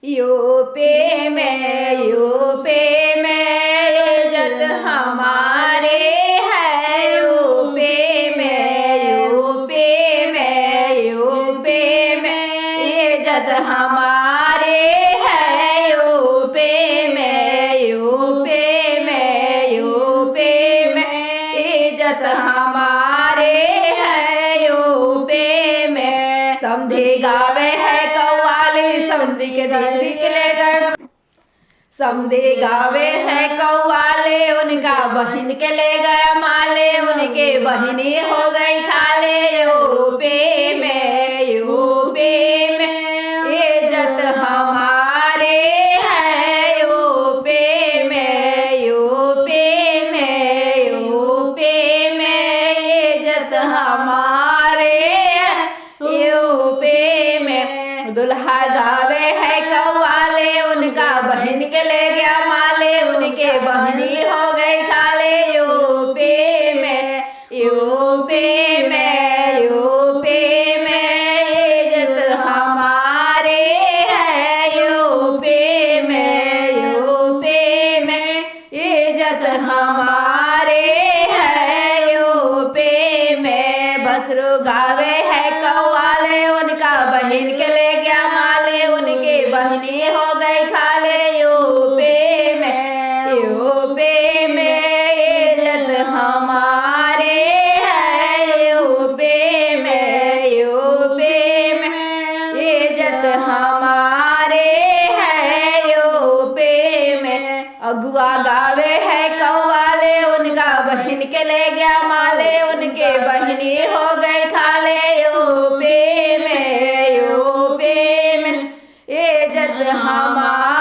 UP में इज्जत हमारे है। यूपी में इज्जत हमारे है। यूपी में इज्जत हमारे है। यूपी में समधी गावे है कव्वाली, समधी के दिन निकले गए। समधी गावे है कव्वाले, उनका बहन के ले गया माले, उनके बहनी हो गई खाले। यूपी में इज्जत हमारे है। यूपी में इज्जत हमारे है। यूपी में दुल्हा गावे है कव्वाले, उनका बहन के ले गया माले, उनके बहनी हो गई खाले। यूपी में इज्जत हमारे है। यूपी में इज्जत हमारे है। यूपी में बसरू गावे है कव्वाले, उनका बहन के ले गया माले, उनके बहनी हो गई खाले। यूपी में इज्जत हमारे है। यूपी में इज्जत हमारे है। यूपी में अगुआ गावे है कव्वाले, उनका बहन के ले गया माले, उनके बहनी हो गई खाले। यूपी में इज्जत हमारे